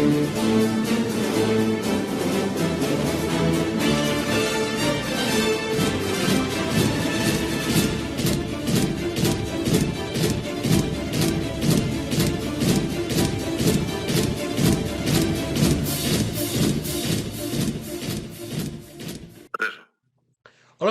Hola,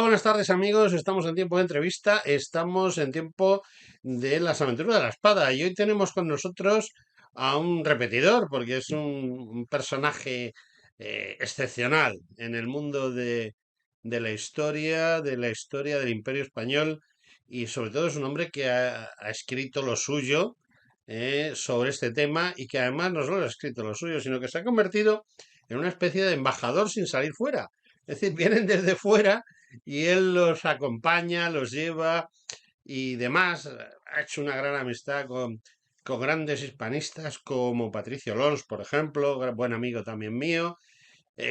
buenas tardes amigos, estamos en tiempo de entrevista, estamos en tiempo de las aventuras de la espada y hoy tenemos con nosotros a un repetidor porque es un personaje excepcional en el mundo de la historia del Imperio Español y sobre todo es un hombre que ha escrito lo suyo sobre este tema y que además no solo ha escrito lo suyo, sino que se ha convertido en una especie de embajador sin salir fuera. Es decir, vienen desde fuera y él los acompaña, los lleva y demás. Ha hecho una gran amistad con grandes hispanistas como Patricio Lons, por ejemplo, buen amigo también mío,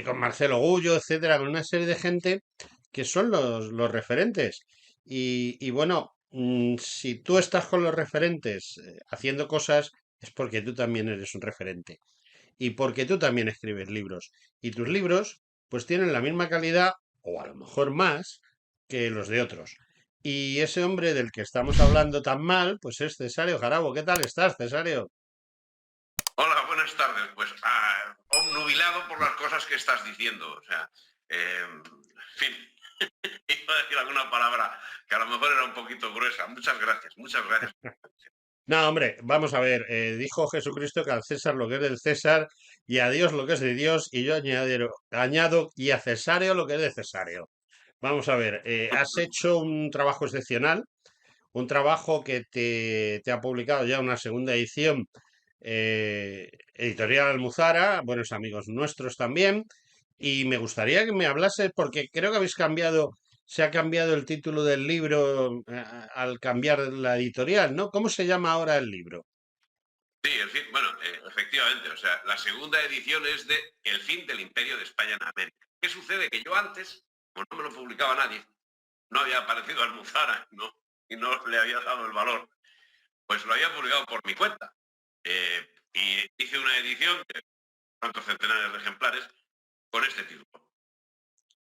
con Marcelo Gullo, etcétera, con una serie de gente que son los referentes. Y bueno, si tú estás con los referentes haciendo cosas, es porque tú también eres un referente y porque tú también escribes libros. Y tus libros, pues tienen la misma calidad, o a lo mejor más, que los de otros. Y ese hombre del que estamos hablando tan mal, pues es Cesario Jarabo. ¿Qué tal estás, Cesario? Hola, buenas tardes. Pues obnubilado por las cosas que estás diciendo. O sea, en fin, iba a decir alguna palabra que a lo mejor era un poquito gruesa. Muchas gracias, muchas gracias. No, hombre, vamos a ver. Dijo Jesucristo que al César lo que es del César y a Dios lo que es de Dios, y yo añado y a Cesario lo que es de Cesario. Vamos a ver, has hecho un trabajo excepcional, un trabajo que te ha publicado ya una segunda edición, Editorial Almuzara, buenos amigos nuestros también, y me gustaría que me hablases, porque creo que se ha cambiado el título del libro al cambiar la editorial, ¿no? ¿Cómo se llama ahora el libro? Sí, el fin, bueno, efectivamente, o sea, la segunda edición es de El fin del Imperio de España en América. ¿Qué sucede? Que yo antes, como no me lo publicaba nadie, no había aparecido Almuzara, ¿no? Y no le había dado el valor, pues lo había publicado por mi cuenta. Y hice una edición de cuantos centenares de ejemplares con este título.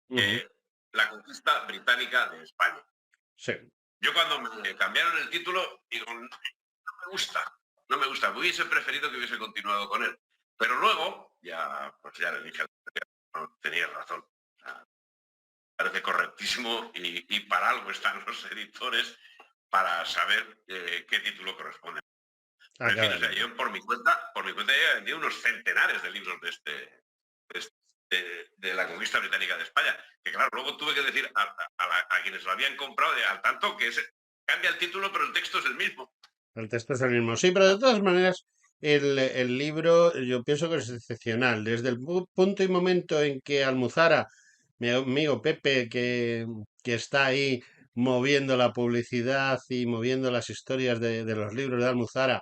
Ujú. eh, La conquista británica de España. Sí. Yo cuando me cambiaron el título, digo, no me gusta, no me gusta, hubiese preferido que hubiese continuado con él. Pero luego, ya, pues ya le dije, no, tenías razón. O sea, parece correctísimo y para algo están los editores para saber qué título corresponde. A Pero en fin, cada o sea, libro. yo por mi cuenta ya he vendido unos centenares de libros de la conquista británica de España. Que claro, luego tuve que decir a quienes lo habían comprado, al tanto que cambia el título, pero el texto es el mismo. El texto es el mismo. Sí, pero de todas maneras, el libro yo pienso que es excepcional. Desde el punto y momento en que Almuzara, mi amigo Pepe, que está ahí moviendo la publicidad y moviendo las historias de los libros de Almuzara,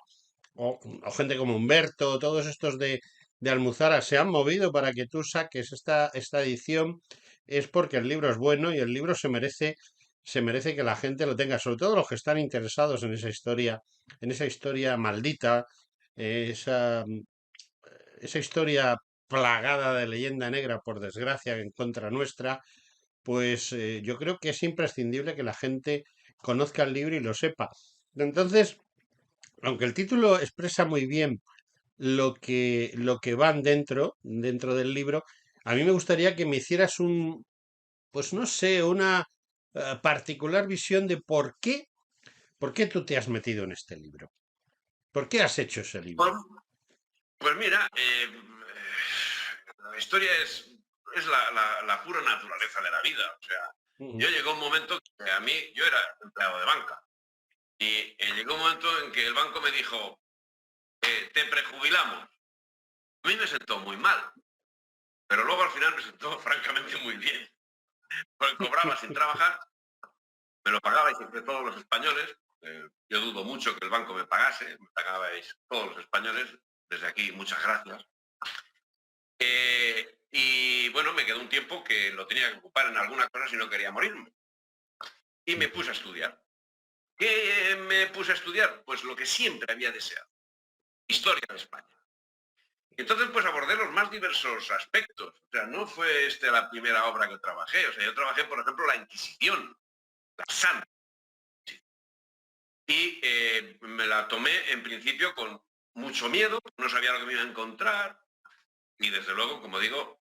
o gente como Humberto, todos estos de Almuzara se han movido para que tú saques esta edición, es porque el libro es bueno y el libro se merece que la gente lo tenga, sobre todo los que están interesados en esa historia maldita, eh, esa, esa historia plagada de leyenda negra, por desgracia, en contra nuestra, pues yo creo que es imprescindible que la gente conozca el libro y lo sepa. Entonces, aunque el título expresa muy bien lo que van dentro del libro, a mí me gustaría que me hicieras pues no sé, una particular visión de por qué tú te has metido en este libro. ¿Por qué has hecho ese libro? Bueno, pues mira, la historia es la pura naturaleza de la vida. O sea, Ujú. yo llegó un momento que yo era empleado de banca, y llegó un momento en que el banco me dijo, te prejubilamos. A mí me sentó muy mal, pero luego al final me sentó francamente muy bien, porque cobraba sin trabajar, me lo pagabais entre todos los españoles. Yo dudo mucho que el banco me pagase, me pagabais todos los españoles. Desde aquí, muchas gracias. Y bueno, me quedó un tiempo que lo tenía que ocupar en alguna cosa si no quería morirme. Y me Ujú. puse a estudiar. ¿Qué me puse a estudiar? Pues lo que siempre había deseado. Historia de España. Entonces, pues abordé los más diversos aspectos. O sea, no fue la primera obra que trabajé. O sea, yo trabajé, por ejemplo, la Inquisición, la Santa. Y me la tomé en principio con mucho miedo, no sabía lo que me iba a encontrar. Y desde luego, como digo,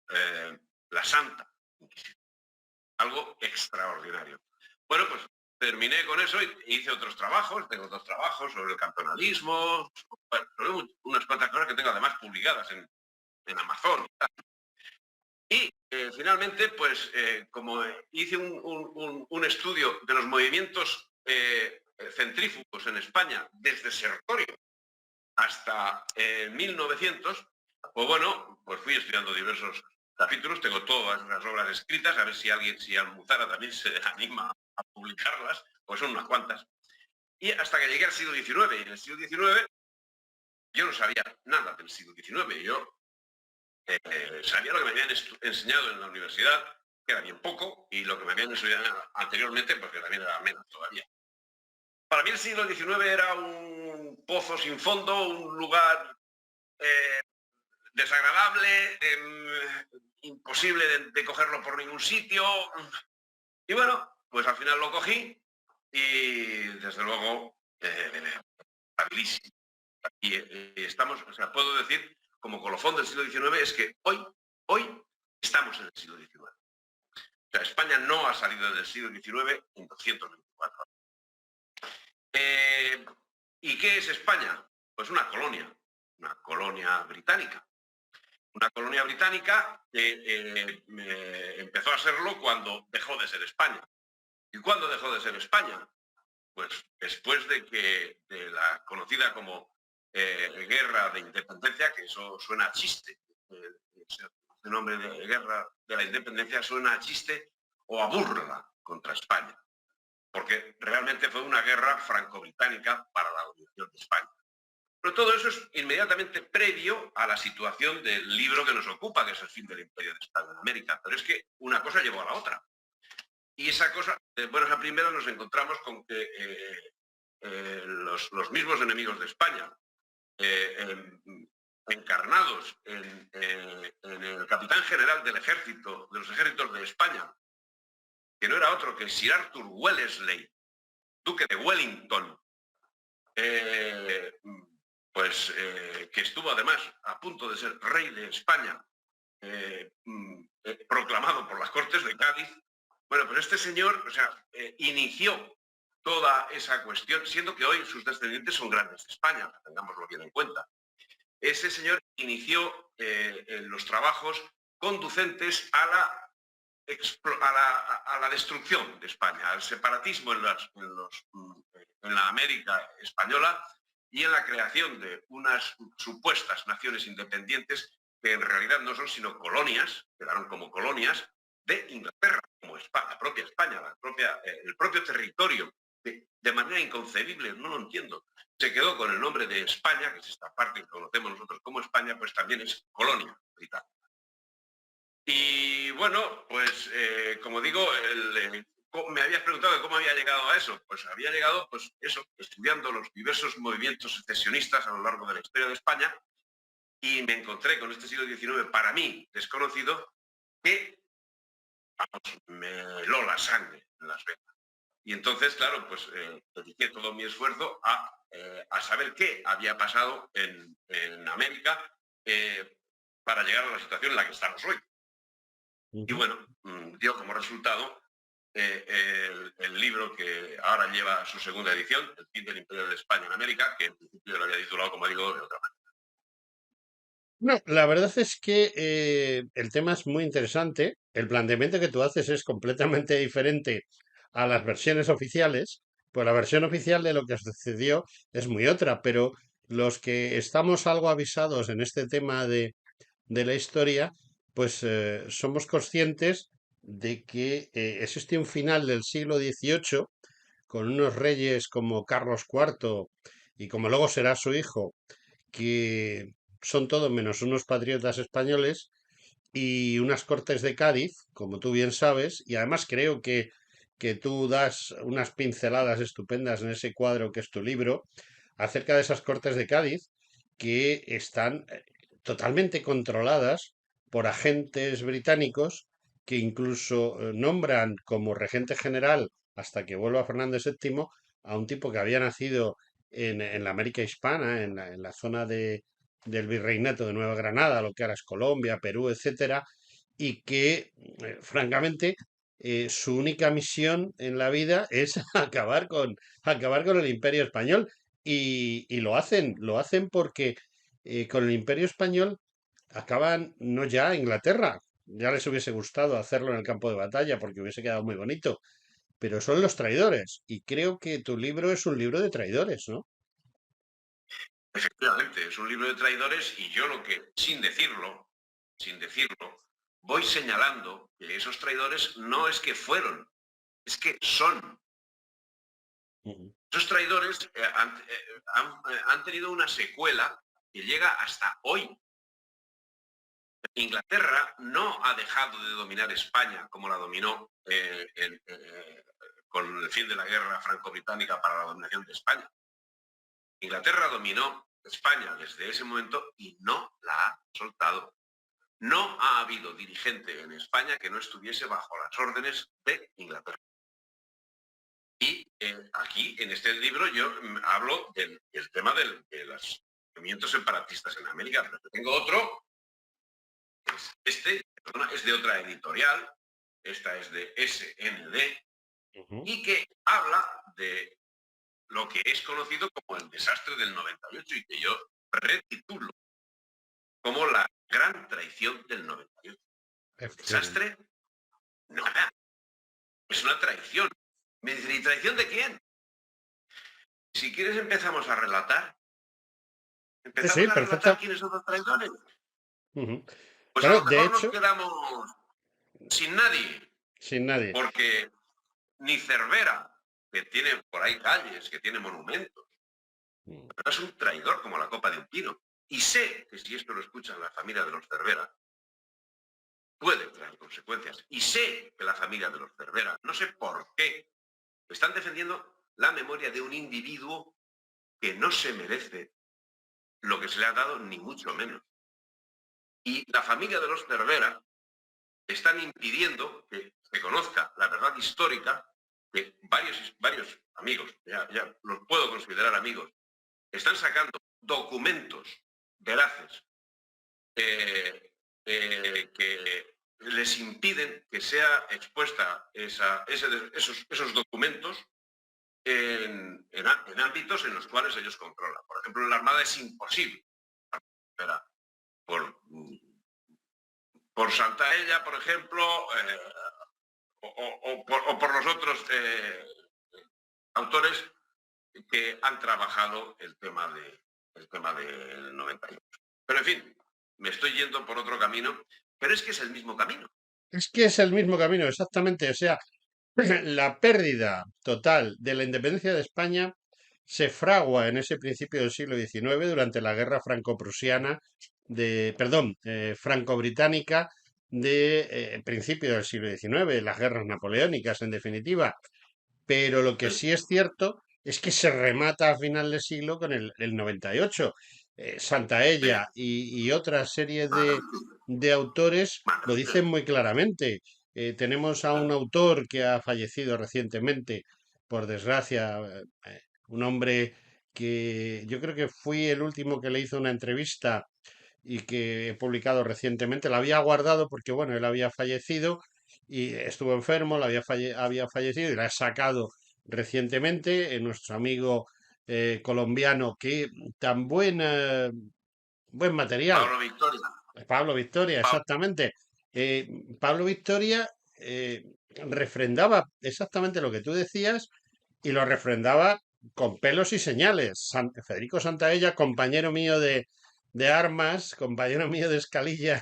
la Santa Inquisición. Algo extraordinario. Bueno, pues terminé con eso y hice otros trabajos. Tengo otros trabajos sobre el campeonalismo, sobre unas cuantas cosas que tengo además publicadas en Amazon. Y finalmente, pues como hice un estudio de los movimientos centrífugos en España desde Sertorio hasta 1900, pues bueno, pues fui estudiando diversos capítulos, tengo todas las obras escritas, a ver si Almuzara también se anima a publicarlas, pues son unas cuantas. Y hasta que llegué al siglo XIX, y en el siglo XIX yo no sabía nada del siglo XIX, yo sabía lo que me habían enseñado en la universidad, que era bien poco, y lo que me habían enseñado anteriormente, porque también era menos todavía. Para mí el siglo XIX era un pozo sin fondo, un lugar desagradable, imposible de cogerlo por ningún sitio. Y bueno, pues al final lo cogí y desde luego habilísimo. Y estamos, o sea, puedo decir, como colofón del siglo XIX, es que hoy estamos en el siglo XIX. O sea, España no ha salido del siglo XIX en 224 años. ¿Y qué es España? Pues una colonia británica. Una colonia británica que empezó a serlo cuando dejó de ser España. ¿Y cuándo dejó de ser España? Pues después de la conocida como Guerra de Independencia, que eso suena a chiste. El nombre de Guerra de la Independencia suena a chiste o a burla contra España, porque realmente fue una guerra franco-británica para la unión de España. Pero todo eso es inmediatamente previo a la situación del libro que nos ocupa, que es el fin del Imperio de España en América. Pero es que una cosa llevó a la otra. Y esa cosa, de buenas a primeras, nos encontramos con que los mismos enemigos de España, encarnados en el capitán general del ejército, de los ejércitos de España, que no era otro que Sir Arthur Wellesley, duque de Wellington, que estuvo además a punto de ser rey de España, proclamado por las Cortes de Cádiz. Bueno, pues este señor, o sea, inició toda esa cuestión, siendo que hoy sus descendientes son grandes de España, tengámoslo bien en cuenta. Ese señor inició los trabajos conducentes a la destrucción de España, al separatismo en la América española y en la creación de unas supuestas naciones independientes que en realidad no son sino colonias, quedaron como colonias de Inglaterra, como la propia España, el propio territorio, de manera inconcebible, no lo entiendo. Se quedó con el nombre de España, que es esta parte que conocemos nosotros como España, pues también es colonia británica. Y bueno, pues como digo, me habías preguntado de cómo había llegado a eso. Pues había llegado, pues eso, estudiando los diversos movimientos secesionistas a lo largo de la historia de España, y me encontré con este siglo XIX, para mí desconocido, que me heló la sangre en las venas. Y entonces, claro, pues dediqué todo mi esfuerzo a saber qué había pasado en América para llegar a la situación en la que estamos hoy. Y bueno, dio como resultado el libro que ahora lleva su segunda edición, El fin del Imperio de España en América, que en principio yo lo había titulado, como digo, de otra manera. No, la verdad es que el tema es muy interesante. El planteamiento que tú haces es completamente diferente a las versiones oficiales. Pues la versión oficial de lo que sucedió es muy otra, pero los que estamos algo avisados en este tema de la historia, pues somos conscientes de que existe un final del siglo XVIII con unos reyes como Carlos IV y como luego será su hijo, que son todo menos unos patriotas españoles y unas Cortes de Cádiz, como tú bien sabes, y además creo que tú das unas pinceladas estupendas en ese cuadro que es tu libro, acerca de esas Cortes de Cádiz que están totalmente controladas por agentes británicos que incluso nombran como regente general hasta que vuelva Fernando VII a un tipo que había nacido en la América hispana, en la zona del virreinato de Nueva Granada, lo que ahora es Colombia, Perú, etcétera, y que, francamente, su única misión en la vida es acabar con el Imperio Español. Y lo hacen porque con el Imperio Español acaban no ya Inglaterra, ya les hubiese gustado hacerlo en el campo de batalla porque hubiese quedado muy bonito, pero son los traidores. Y creo que tu libro es un libro de traidores, ¿no? Efectivamente, es un libro de traidores y yo lo que, sin decirlo, voy señalando que esos traidores no es que fueron, es que son. Ujú, Esos traidores han tenido una secuela que llega hasta hoy. Inglaterra no ha dejado de dominar España como la dominó con el fin de la guerra franco-británica para la dominación de España. Inglaterra dominó España desde ese momento y no la ha soltado. No ha habido dirigente en España que no estuviese bajo las órdenes de Inglaterra. Y aquí, en este libro, yo hablo del tema de los movimientos separatistas en América, pero yo tengo otro, es de otra editorial, esta es de SND, ujú. y que habla de lo que es conocido como el desastre del 98 y que yo retitulo como la gran traición del 98. Efectivamente. Desastre, nada, es una traición. Me dicen, ¿y traición de quién? Si quieres Sí, empezamos sí, a relatar perfecta. quiénes son los traidores. Ujú. Pues a Claro, lo de mejor nos hecho, quedamos sin nadie, sin nadie. porque ni Cervera, que tiene por ahí calles, que tiene monumentos, Mm. pero es un traidor como la copa de un pino. Y sé que si esto lo escuchan la familia de los Cervera, puede traer consecuencias. Y sé que la familia de los Cervera, no sé por qué, están defendiendo la memoria de un individuo que no se merece lo que se le ha dado, ni mucho menos. Y la familia de los Cervera están impidiendo que se conozca la verdad histórica de varios amigos, ya los puedo considerar amigos, están sacando documentos veraces que les impiden que sea expuesta esos documentos en ámbitos en los cuales ellos controlan. Por ejemplo, en la Armada es imposible. Por, por Santaella, por ejemplo, o por los otros autores que han trabajado el tema del 98. Pero en fin, me estoy yendo por otro camino, pero es que es el mismo camino. Es que es el mismo camino, exactamente. O sea, la pérdida total de la independencia de España se fragua en ese principio del siglo XIX durante la guerra franco-prusiana perdón, franco-británica de principio del siglo XIX, las guerras napoleónicas en definitiva. Pero lo que sí es cierto es que se remata a final de siglo con el 98. Sí, Santaella y otra serie de autores lo dicen muy claramente. Tenemos a un autor que ha fallecido recientemente, por desgracia, un hombre que yo creo que fui el último que le hizo una entrevista y que he publicado recientemente. La había guardado porque, bueno, él había fallecido y estuvo enfermo, había fallecido y la he sacado recientemente. Nuestro amigo colombiano, que tan buen material. Pablo Victoria. Pablo Victoria, Pablo, exactamente. Eh, Pablo Victoria refrendaba exactamente lo que tú decías y lo refrendaba con pelos y señales. Federico Santaella, compañero mío de armas, compañero mío de escalilla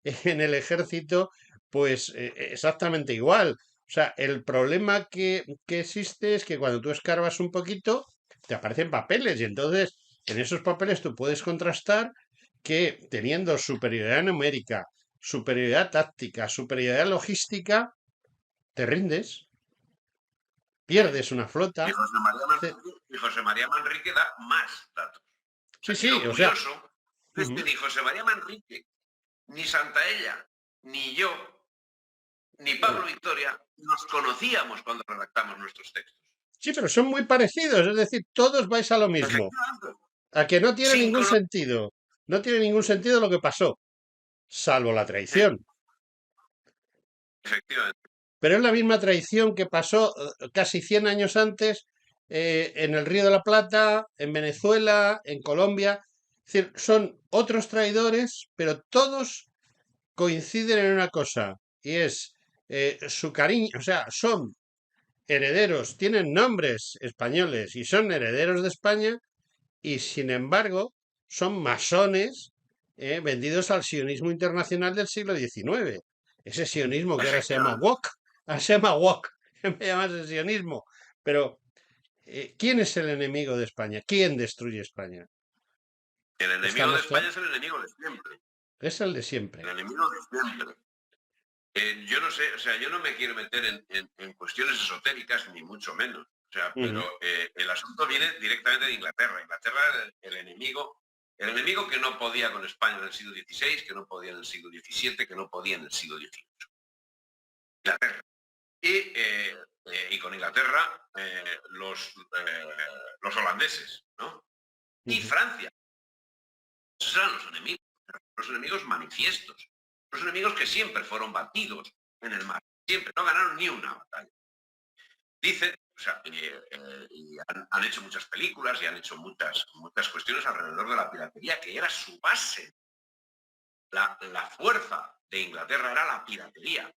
en el ejército, pues exactamente igual. O sea, el problema que existe es que cuando tú escarbas un poquito, te aparecen papeles y entonces en esos papeles tú puedes contrastar que teniendo superioridad numérica, superioridad táctica, superioridad logística, te rindes, sí. pierdes una flota. Y José María Manrique da más datos. O Sí, sea, y sí, lo o sea, curioso Es que ujú. ni José María Manrique, ni Santaella, ni yo, ni Bueno, Pablo Victoria nos conocíamos cuando redactamos nuestros textos. sí, pero son muy parecidos, es decir, todos vais a lo mismo, Efectivamente, a que no tiene sin ningún conocer. sentido, no tiene ningún sentido lo que pasó, salvo la traición. Efectivamente. Pero es la misma traición que pasó casi 100 años antes en el Río de la Plata, en Venezuela, en Colombia. Es decir, son otros traidores, pero todos coinciden en una cosa, y es su cariño, o sea, son herederos, tienen nombres españoles y son herederos de España, y sin embargo son masones vendidos al sionismo internacional del siglo XIX. Ese sionismo que ahora se llama Efectivamente. woke, ahora se llama woke, en vez de llamarse sionismo. Pero, ¿quién es el enemigo de España? ¿Quién destruye España? El enemigo de Estamos España claros, es el enemigo de siempre. es el de El siempre. enemigo de siempre. Yo no sé, o sea, yo no me quiero meter en cuestiones esotéricas, ni mucho menos. O sea, Uh -huh, pero el asunto viene directamente de Inglaterra. Inglaterra era el enemigo que no podía con España en el siglo XVI, que no podía en el siglo XVII, que no podía en el siglo XVIII. Inglaterra. Y con Inglaterra los holandeses, ¿no? uh Y -huh. Francia. Esos eran los enemigos manifiestos, los enemigos que siempre fueron batidos en el mar, siempre, no ganaron ni una batalla. Dicen, o sea, y han hecho muchas películas y han hecho muchas cuestiones alrededor de la piratería, que era su base. La fuerza de Inglaterra era la piratería.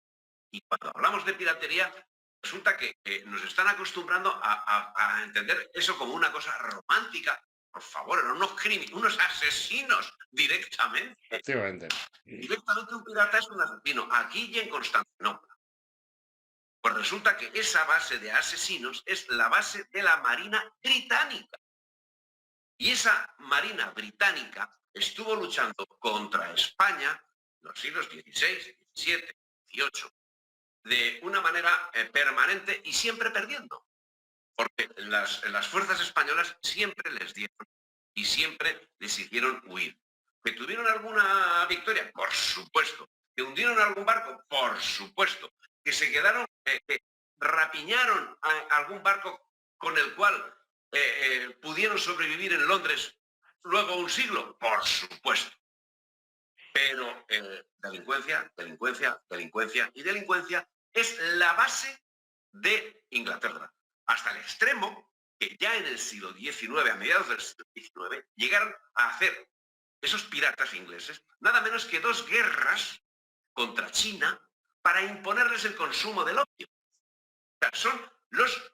Y cuando hablamos de piratería, resulta que nos están acostumbrando a entender eso como una cosa romántica. Por favor, eran unos asesinos directamente. Efectivamente. Directamente un pirata es un asesino, aquí y en Constantinopla. Pues resulta que esa base de asesinos es la base de la Marina Británica. Y esa Marina Británica estuvo luchando contra España en los siglos XVI, XVII, XVIII, de una manera permanente y siempre perdiendo. Porque las fuerzas españolas siempre les dieron y siempre les hicieron huir. ¿Que tuvieron alguna victoria? Por supuesto. ¿Que hundieron algún barco? Por supuesto. ¿Que se quedaron, que rapiñaron a algún barco con el cual pudieron sobrevivir en Londres luego un siglo? Por supuesto. Pero delincuencia, delincuencia, delincuencia y delincuencia es la base de Inglaterra. Hasta el extremo que ya en el siglo XIX, a mediados del siglo XIX, llegaron a hacer esos piratas ingleses nada menos que 2 guerras contra China para imponerles el consumo del opio. O sea, son los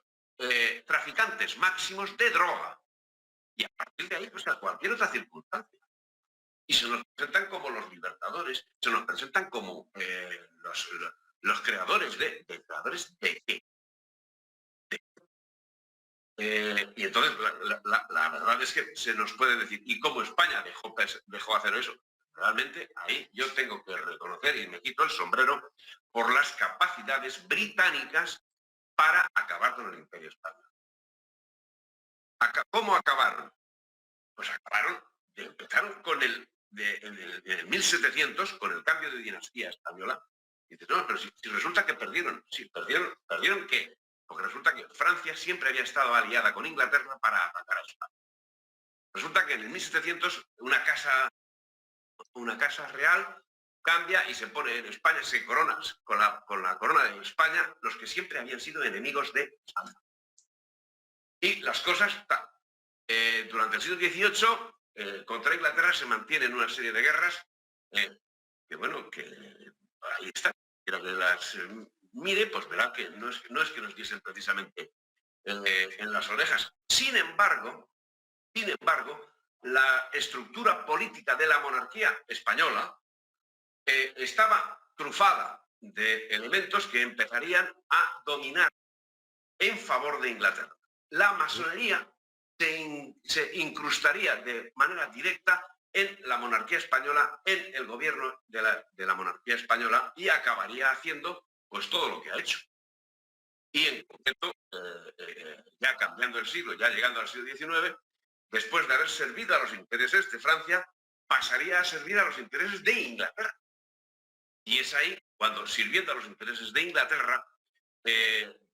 traficantes máximos de droga. Y a partir de ahí, pues a cualquier otra circunstancia. Y se nos presentan como los libertadores, se nos presentan como los creadores creadores de qué. Y entonces la verdad es que se nos puede decir, ¿y cómo España dejó hacer eso? Realmente ahí yo tengo que reconocer y me quito el sombrero por las capacidades británicas para acabar con el Imperio español. ¿Cómo acabaron? Pues empezaron con en el 1700, con el cambio de dinastía española. Y dices, no, pero si resulta que perdieron. Sí, ¿perdieron qué? Porque resulta que Francia siempre había estado aliada con Inglaterra para atacar a España. Resulta que en el 1700 una casa real cambia y se pone en España, se corona con la corona de España, los que siempre habían sido enemigos de España. Y las cosas, durante el siglo XVIII, contra Inglaterra se mantienen una serie de guerras que, bueno, que ahí está. Quiero que las mire, pues verá que no es que nos diesen precisamente en las orejas. Sin embargo, la estructura política de la monarquía española estaba trufada de elementos que empezarían a dominar en favor de Inglaterra. La masonería se incrustaría de manera directa en la monarquía española, en el gobierno de la monarquía española, y acabaría haciendo pues todo lo que ha hecho. Y en concreto, ya cambiando el siglo, ya llegando al siglo XIX, después de haber servido a los intereses de Francia, pasaría a servir a los intereses de Inglaterra. Y es ahí cuando, sirviendo a los intereses de Inglaterra,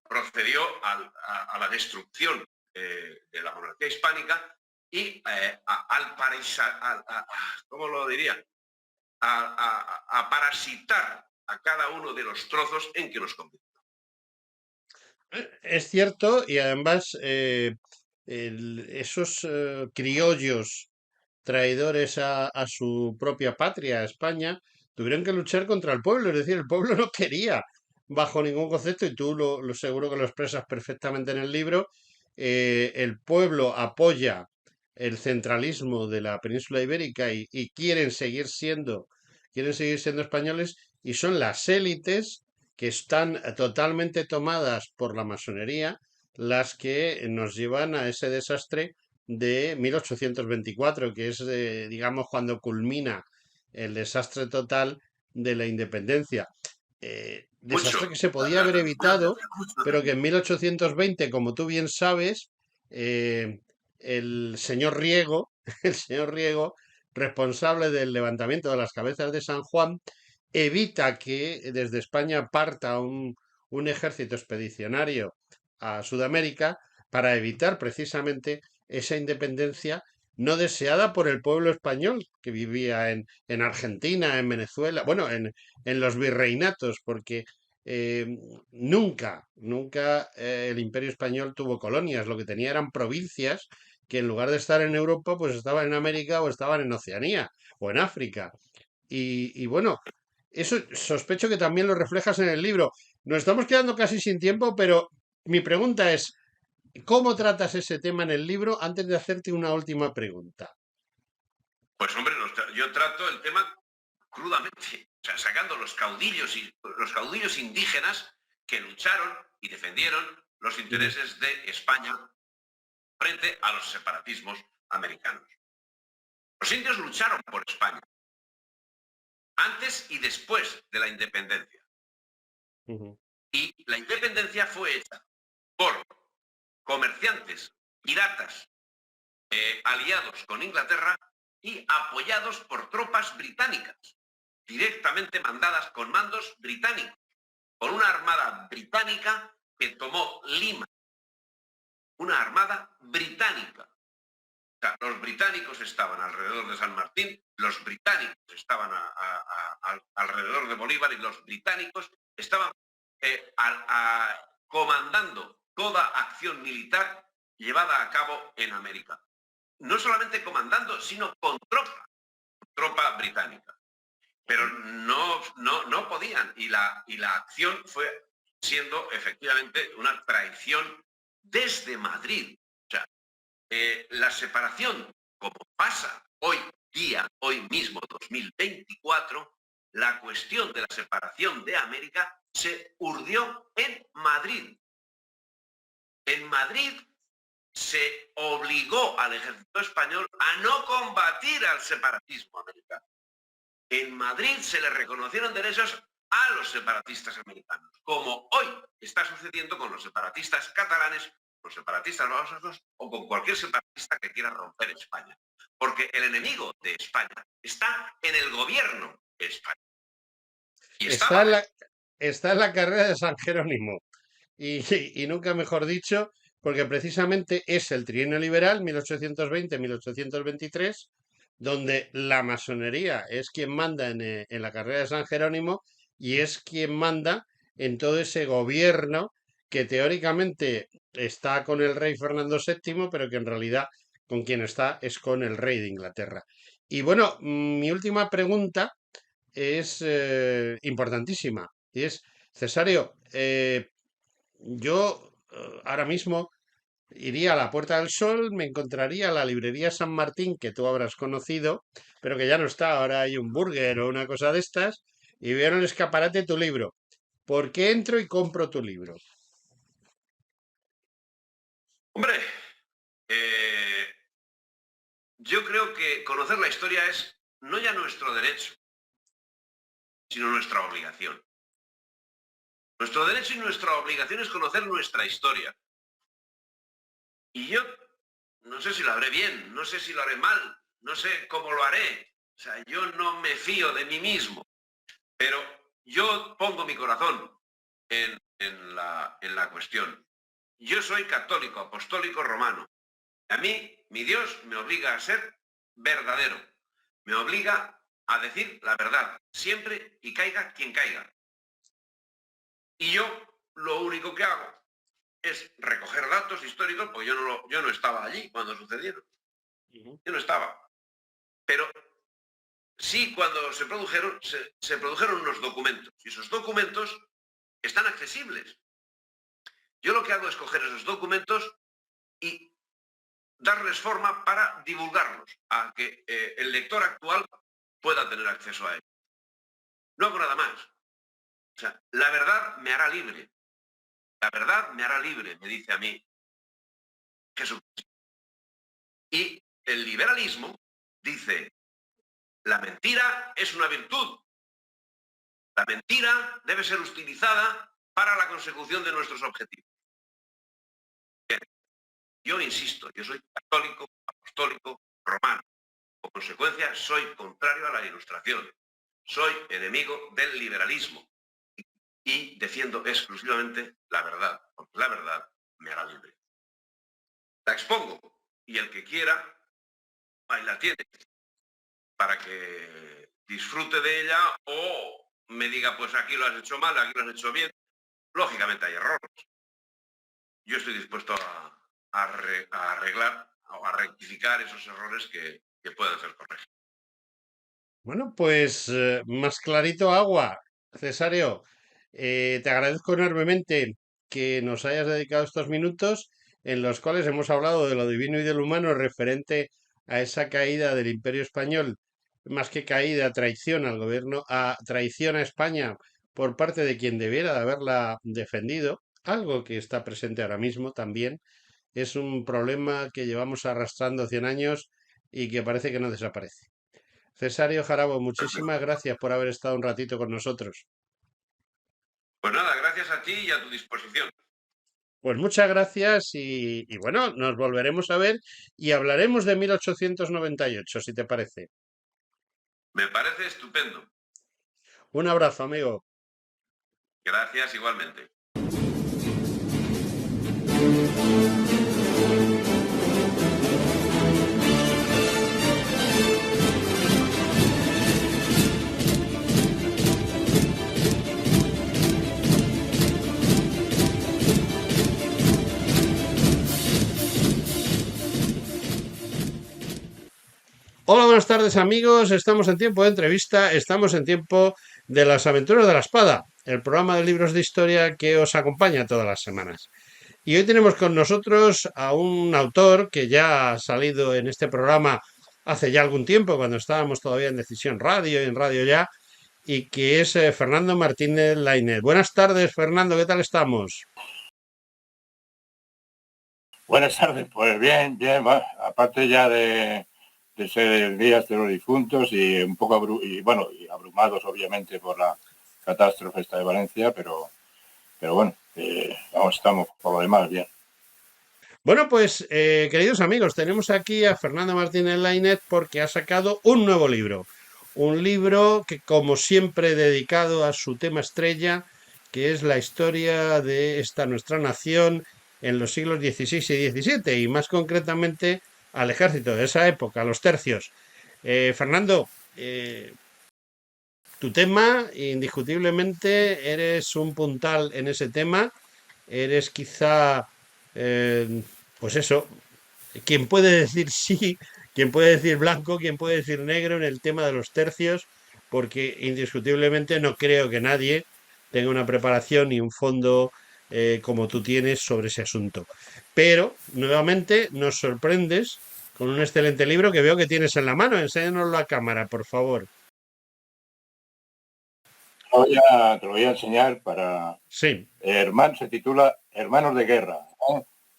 procedió a la destrucción de la monarquía hispánica y ¿cómo lo diría? A parasitar a cada uno de los trozos en que los convirtió. Es cierto, y además esos criollos traidores a su propia patria, a España, tuvieron que luchar contra el pueblo, es decir, el pueblo no quería bajo ningún concepto, y tú lo seguro que lo expresas perfectamente en el libro, el pueblo apoya el centralismo de la península ibérica y quieren seguir siendo españoles, y son las élites que están totalmente tomadas por la masonería las que nos llevan a ese desastre de 1824, que es, digamos, cuando culmina el desastre total de la independencia. Desastre Mucho. que se podía haber evitado, pero que en 1820, como tú bien sabes, eh, el señor Riego, el señor Riego, responsable del levantamiento de las cabezas de San Juan, evita que desde España parta un ejército expedicionario a Sudamérica para evitar precisamente esa independencia no deseada por el pueblo español que vivía en Argentina, en Venezuela, bueno, en los virreinatos, porque eh, nunca el Imperio Español tuvo colonias, lo que tenía eran provincias que en lugar de estar en Europa, pues estaban en América o estaban en Oceanía o en África. Y bueno, eso sospecho que también lo reflejas en el libro. Nos estamos quedando casi sin tiempo, pero mi pregunta es, ¿cómo tratas ese tema en el libro antes de hacerte una última pregunta? Pues hombre, yo trato el tema crudamente, o sea, sacando los caudillos indígenas que lucharon y defendieron los Ujú, intereses de España frente a los separatismos americanos. Los indios lucharon por España antes y después de la independencia. ujú. Y la independencia fue hecha por comerciantes, piratas, aliados con Inglaterra y apoyados por tropas británicas, directamente mandadas con mandos británicos, con una armada británica que tomó Lima, una armada británica. O sea, los británicos estaban alrededor de San Martín, los británicos estaban alrededor de Bolívar y los británicos estaban comandando toda acción militar llevada a cabo en América. No solamente comandando, sino con tropa británica. Pero no podían y la acción fue siendo efectivamente una traición desde Madrid. O sea, la separación, como pasa hoy día, hoy mismo, 2024, la cuestión de la separación de América se urdió en Madrid. En Madrid se obligó al ejército español a no combatir al separatismo americano. En Madrid se le reconocieron derechos a los separatistas americanos, como hoy está sucediendo con los separatistas catalanes, los separatistas vascos o con cualquier separatista que quiera romper España. Porque el enemigo de España está en el gobierno de España. Y Está estaba en está en la carrera de San Jerónimo. Y nunca mejor dicho, porque precisamente es el trienio liberal 1820-1823, donde la masonería es quien manda en la carrera de San Jerónimo y es quien manda en todo ese gobierno que teóricamente está con el rey Fernando VII, pero que en realidad con quien está es con el rey de Inglaterra. Y bueno, mi última pregunta es importantísima. Y es, Cesario, yo ahora mismo iría a la Puerta del Sol, me encontraría la librería San Martín, que tú habrás conocido, pero que ya no está, ahora hay un burger o una cosa de estas, y veo en el escaparate tu libro. ¿Por qué entro y compro tu libro? Hombre, yo creo que conocer la historia es no ya nuestro derecho, sino nuestra obligación. Nuestro derecho y nuestra obligación es conocer nuestra historia. Y yo no sé si lo haré bien, no sé si lo haré mal, no sé cómo lo haré, O sea, yo no me fío de mí mismo, pero yo pongo mi corazón en la cuestión. Yo soy católico, apostólico, romano. A mí, mi Dios me obliga a ser verdadero. Me obliga a decir la verdad, siempre y caiga quien caiga. Y yo lo único que hago es recoger datos históricos, porque yo no estaba allí cuando sucedieron. Yo no estaba. Pero sí, cuando se produjeron unos documentos. Y esos documentos están accesibles. Yo lo que hago es coger esos documentos y darles forma para divulgarlos, a que el lector actual pueda tener acceso a ellos. No hago nada más. O sea, la verdad me hará libre. La verdad me hará libre, me dice a mí Jesucristo. Y el liberalismo dice, la mentira es una virtud. La mentira debe ser utilizada para la consecución de nuestros objetivos. Bien, yo insisto, yo soy católico, apostólico, romano. Por consecuencia, soy contrario a la ilustración. Soy enemigo del liberalismo y defiendo exclusivamente la verdad, porque la verdad me hará libre. La expongo y el que quiera, ahí la tiene, para que disfrute de ella o me diga, pues aquí lo has hecho mal, aquí lo has hecho bien. Lógicamente hay errores. Yo estoy dispuesto a arreglar o a rectificar esos errores que puedan ser corregidos. Bueno, pues más clarito agua, Cesario. Te agradezco enormemente que nos hayas dedicado estos minutos en los cuales hemos hablado de lo divino y de lo humano referente a esa caída del Imperio Español, más que caída, traición al gobierno, a traición a España por parte de quien debiera de haberla defendido, algo que está presente ahora mismo también. Es un problema que llevamos arrastrando 100 años y que parece que no desaparece. Cesario Jarabo, muchísimas gracias por haber estado un ratito con nosotros. Pues nada, gracias a ti y a tu disposición. Pues muchas gracias y bueno, nos volveremos a ver y hablaremos de 1898, si te parece. Me parece estupendo. Un abrazo, amigo. Gracias igualmente. Hola, buenas tardes, amigos. Estamos en tiempo de entrevista, estamos en tiempo de las aventuras de la espada, el programa de libros de historia que os acompaña todas las semanas. Y hoy tenemos con nosotros a un autor que ya ha salido en este programa hace ya algún tiempo, cuando estábamos todavía en Decisión Radio y en Radio Ya, y que es Fernando Martínez Lainez. Buenas tardes, Fernando, ¿qué tal estamos? Buenas tardes, pues bien, bien, aparte ya de ser el Día de los Difuntos y un poco y abrumados obviamente por la catástrofe esta de Valencia, pero bueno, estamos por lo demás bien. Bueno, pues queridos amigos, tenemos aquí a Fernando Martínez Lainez porque ha sacado un nuevo libro. Un libro que, como siempre, dedicado a su tema estrella, que es la historia de esta nuestra nación en los siglos XVI y XVII, y más concretamente al ejército de esa época, a los tercios. Fernando, tu tema, indiscutiblemente, eres un puntal en ese tema, eres quizá, pues eso, quien puede decir sí, quien puede decir blanco, quien puede decir negro en el tema de los tercios, porque indiscutiblemente no creo que nadie tenga una preparación y un fondo como tú tienes sobre ese asunto. Pero, nuevamente, nos sorprendes con un excelente libro que veo que tienes en la mano. Enséñanoslo a cámara, por favor. Te lo voy a enseñar para... Sí. Se titula Hermanos de Guerra,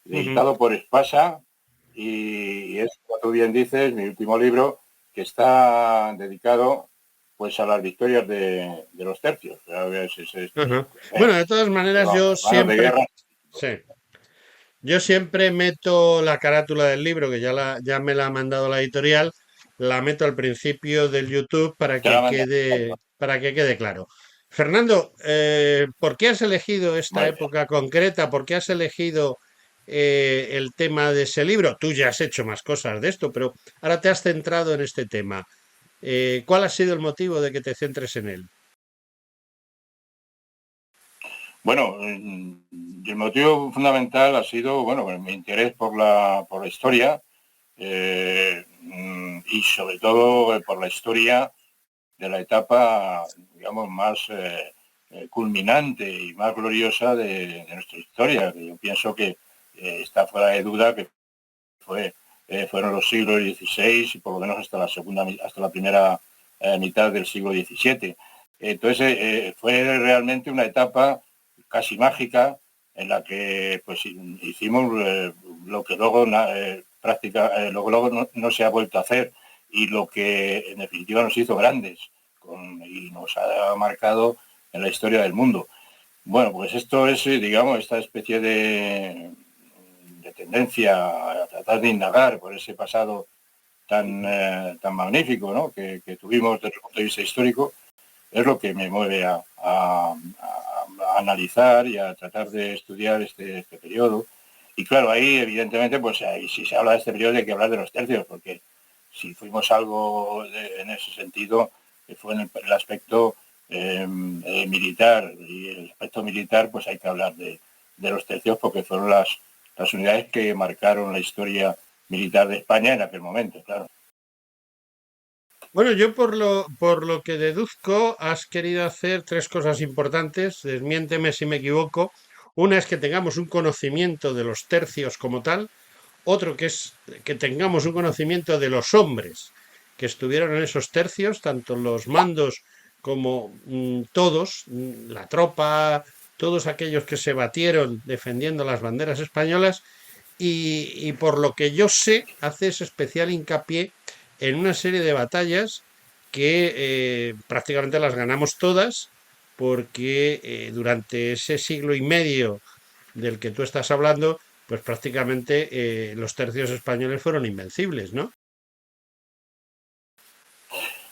editado por Espasa y es, como tú bien dices, mi último libro que está dedicado pues a las victorias de los tercios. Bueno, de todas maneras, yo siempre... Sí. Yo siempre meto la carátula del libro, que ya me la ha mandado la editorial, la meto al principio del YouTube Te la mando. para que quede claro. Fernando, ¿por qué has elegido esta Muy bien. época concreta? ¿Por qué has elegido el tema de ese libro? Tú ya has hecho más cosas de esto, pero ahora te has centrado en este tema. ¿Cuál ha sido el motivo de que te centres en él? Bueno, el motivo fundamental ha sido, bueno, mi interés por la historia y sobre todo por la historia de la etapa, digamos, más culminante y más gloriosa de nuestra historia, que yo pienso que está fuera de duda que fue, fueron los siglos XVI y por lo menos hasta la segunda, hasta la primera mitad del siglo XVII. Entonces fue realmente una etapa casi mágica en la que pues hicimos lo que luego luego no se ha vuelto a hacer y lo que en definitiva nos hizo grandes y nos ha marcado en la historia del mundo. Bueno, pues esto es, digamos, esta especie de tendencia a tratar de indagar por ese pasado tan magnífico, ¿no? que tuvimos desde el punto de vista histórico, es lo que me mueve a analizar y a tratar de estudiar este periodo. Y claro, ahí evidentemente, pues ahí, si se habla de este periodo hay que hablar de los tercios, porque si fuimos algo en ese sentido, fue en el aspecto militar. Y el aspecto militar, pues hay que hablar de los tercios porque fueron las unidades que marcaron la historia militar de España en aquel momento, claro. Bueno, yo por lo que deduzco, has querido hacer tres cosas importantes. Desmiénteme si me equivoco. Una es que tengamos un conocimiento de los tercios como tal. Otro que es que tengamos un conocimiento de los hombres que estuvieron en esos tercios, tanto los mandos como todos, la tropa, todos aquellos que se batieron defendiendo las banderas españolas. Y por lo que yo sé, haces especial hincapié en una serie de batallas que prácticamente las ganamos todas, porque durante ese siglo y medio del que tú estás hablando, pues prácticamente los tercios españoles fueron invencibles, ¿no?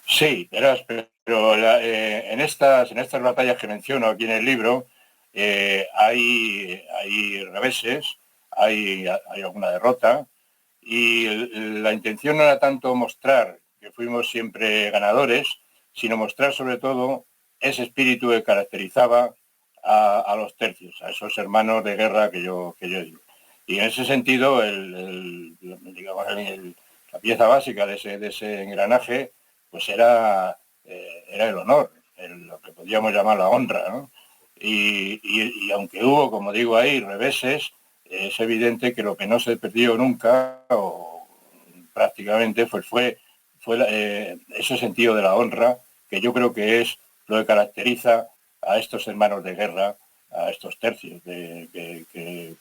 Sí, verás, pero en estas batallas que menciono aquí en el libro hay reveses, hay alguna derrota y la intención no era tanto mostrar que fuimos siempre ganadores, sino mostrar sobre todo ese espíritu que caracterizaba a los tercios, a esos hermanos de guerra que yo digo. Y en ese sentido, digamos, la pieza básica de ese engranaje pues era el honor, lo que podríamos llamar la honra, ¿no? Y aunque hubo, como digo ahí, reveses, es evidente que lo que no se perdió nunca, o prácticamente, fue ese sentido de la honra, que yo creo que es lo que caracteriza a estos hermanos de guerra, a estos tercios,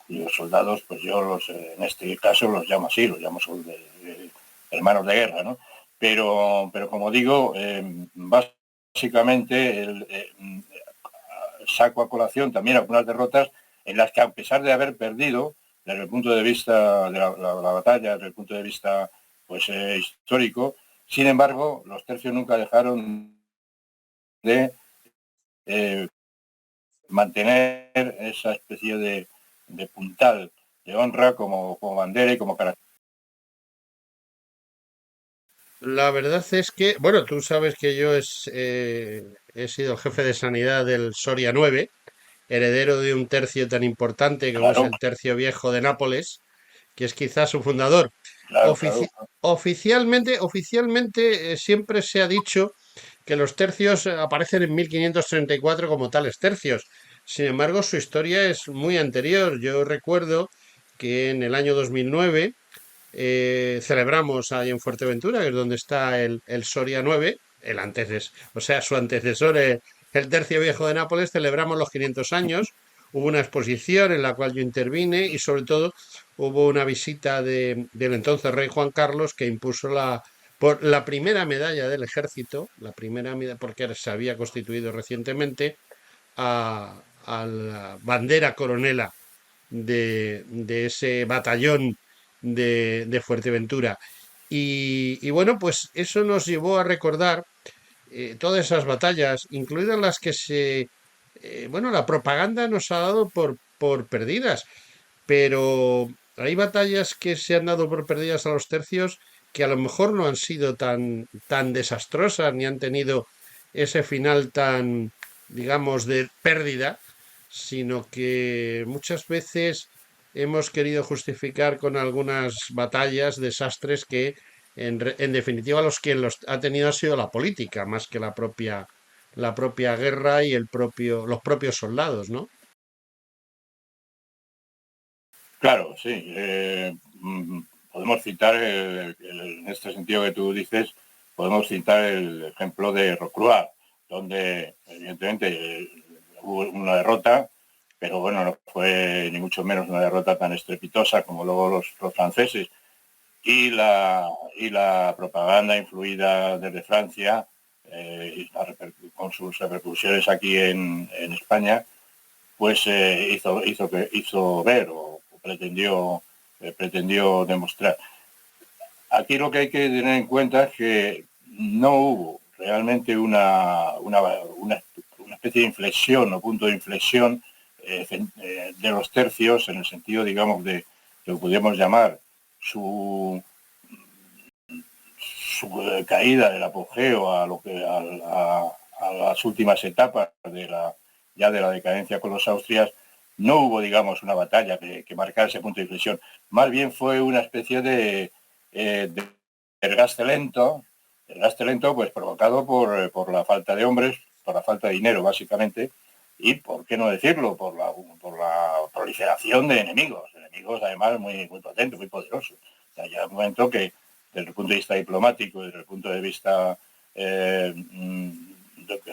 cuyos soldados, pues yo en este caso los llamo así, los llamo hermanos de guerra, ¿no? Pero como digo, básicamente saco a colación también algunas derrotas en las que, a pesar de haber perdido, desde el punto de vista de la batalla, desde el punto de vista pues histórico, sin embargo, los tercios nunca dejaron de eh, mantener esa especie de puntal de honra como bandera y como carácter. La verdad es que, bueno, tú sabes que he sido el jefe de sanidad del Soria 9, heredero de un tercio tan importante como es Claro, el Tercio Viejo de Nápoles, que es quizás su fundador. claro, claro. Oficialmente siempre se ha dicho que los tercios aparecen en 1534 como tales tercios. Sin embargo, su historia es muy anterior. Yo recuerdo que en el año 2009 celebramos ahí en Fuerteventura, que es donde está el Soria 9, o sea, su antecesor, el Tercio Viejo de Nápoles, celebramos los 500 años. Hubo una exposición en la cual yo intervine y sobre todo hubo una visita del entonces rey Juan Carlos que impuso por la primera medalla del ejército, la primera medalla porque se había constituido recientemente, a la bandera coronela de ese batallón de Fuerteventura. Y bueno, pues eso nos llevó a recordar todas esas batallas, incluidas las que bueno, la propaganda nos ha dado por perdidas, pero hay batallas que se han dado por perdidas a los tercios que a lo mejor no han sido tan desastrosas ni han tenido ese final tan, digamos, de pérdida, sino que muchas veces hemos querido justificar con algunas batallas, desastres que en definitiva los quien los ha tenido ha sido la política, más que la propia guerra y los propios soldados, ¿no? Claro, sí. Podemos citar, en este sentido que tú dices, podemos citar el ejemplo de Rocroi, donde evidentemente hubo una derrota, pero bueno, no fue ni mucho menos una derrota tan estrepitosa como luego los franceses. Y la propaganda influida desde Francia, con sus repercusiones aquí en España, pues hizo ver o pretendió demostrar. Aquí lo que hay que tener en cuenta es que no hubo realmente una especie de inflexión o punto de inflexión de los tercios en el sentido, digamos, de lo que podríamos llamar su, su caída del apogeo a las últimas etapas ya de la decadencia con los austrias. No hubo, digamos, una batalla que marcara ese punto de inflexión. Más bien fue una especie de desgaste lento, pues provocado por la falta de hombres, por la falta de dinero, básicamente, y, por qué no decirlo, por la proliferación de enemigos además muy potentes, muy poderosos. O sea, ya un momento que, desde el punto de vista diplomático, desde el punto de vista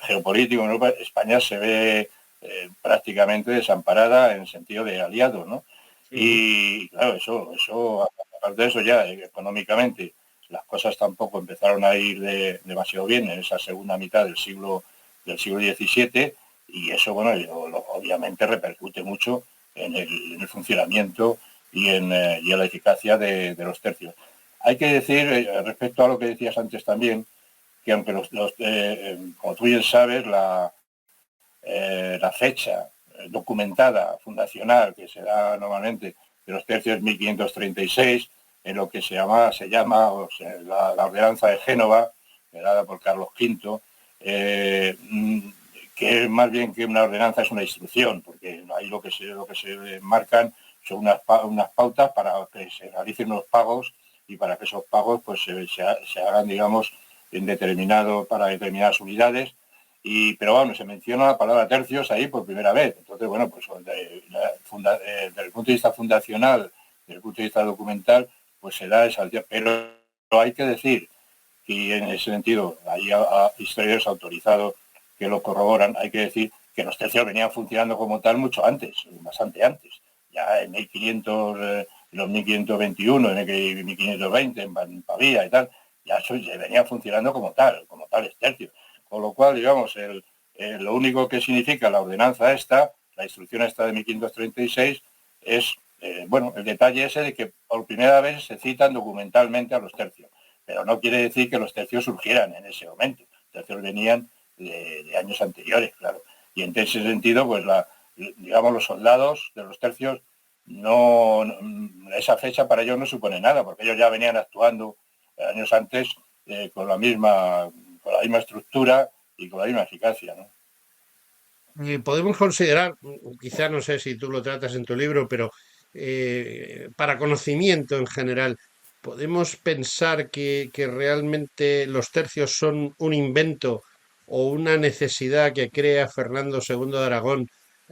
geopolítico en Europa, España se ve prácticamente desamparada en el sentido de aliado, ¿no? Ujú. Y claro, aparte de eso, ya económicamente las cosas tampoco empezaron a ir demasiado bien en esa segunda mitad del siglo XVII, y eso, bueno, obviamente repercute mucho en el funcionamiento y en la eficacia de los tercios. Hay que decir, respecto a lo que decías antes también, que aunque como tú bien sabes, la fecha documentada, fundacional, que se da normalmente de los tercios 1536, en lo que se llama la ordenanza de Génova, dada por Carlos V, que más bien que una ordenanza es una instrucción, porque ahí lo que se marcan son unas pautas para que se realicen unos pagos y para que esos pagos pues se hagan, digamos, para determinadas unidades. Pero bueno, se menciona la palabra tercios ahí por primera vez. Entonces, bueno, pues desde el punto de vista fundacional, desde el punto de vista documental, pues se da esa... Pero hay que decir, y en ese sentido hay historiadores autorizados que lo corroboran, hay que decir que los tercios venían funcionando como tal mucho antes, bastante antes. Ya en 1500, en los 1521, en 1520, en Pavía y tal, ya venía funcionando como tales tercios. Con lo cual, digamos, lo único que significa la ordenanza esta, la instrucción esta de 1536, es, bueno, el detalle ese de que por primera vez se citan documentalmente a los tercios. Pero no quiere decir que los tercios surgieran en ese momento. Los tercios venían de años anteriores, claro. Y en ese sentido, pues digamos, los soldados de los tercios, esa fecha para ellos no supone nada, porque ellos ya venían actuando años antes con la misma estructura y con la misma eficacia, ¿no? Y podemos considerar, quizá no sé si tú lo tratas en tu libro, pero para conocimiento en general, podemos pensar que realmente los tercios son un invento o una necesidad que crea Fernando II de Aragón,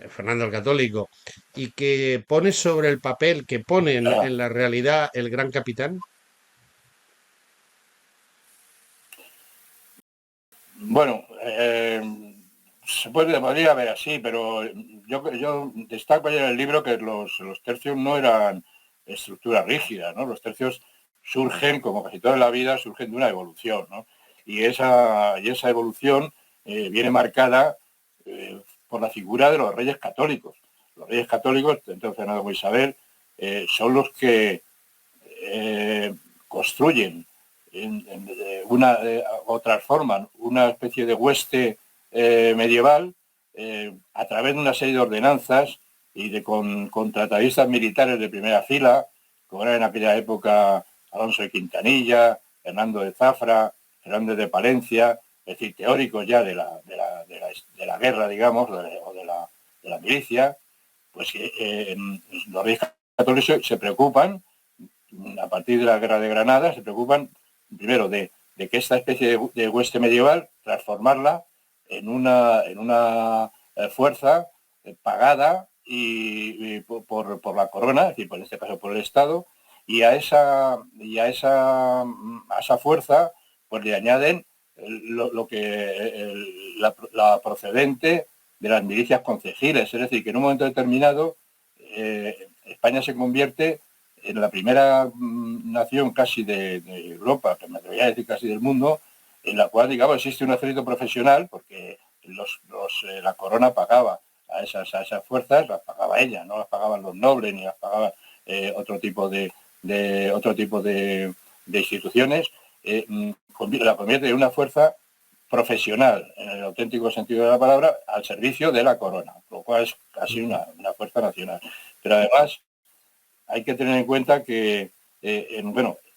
Fernando el Católico, y que pone sobre el papel, que pone Ah, en la realidad el gran capitán. bueno, podría ver así, pero yo destaco en el libro que los tercios no eran estructuras rígidas, ¿no? Los tercios surgen, como casi toda la vida, surgen de una evolución, ¿no? Y esa evolución viene marcada por la figura de los reyes católicos. Los reyes católicos, entonces Fernando como Isabel, son los que construyen o transforman una especie de hueste medieval a través de una serie de ordenanzas y con tratadistas militares de primera fila, como era en aquella época Alonso de Quintanilla, Hernando de Zafra, Fernández de Palencia, es decir, teóricos ya de la guerra, digamos, o de la milicia, pues los reyes católicos se preocupan, a partir de la guerra de Granada, se preocupan primero de que esta especie de hueste medieval, transformarla en una fuerza pagada y por la corona, es decir, en este caso por el Estado, y a esa fuerza pues le añaden la procedente de las milicias concejiles, es decir, que en un momento determinado España se convierte en la primera nación casi de Europa, que me atrevería a decir casi del mundo, en la cual, digamos, existe un ejército profesional, porque la corona pagaba a esas fuerzas, las pagaba ella, no las pagaban los nobles ni las pagaba otro tipo de instituciones, la convierte en una fuerza profesional, en el auténtico sentido de la palabra, al servicio de la corona, lo cual es casi una fuerza nacional. Pero además hay que tener en cuenta que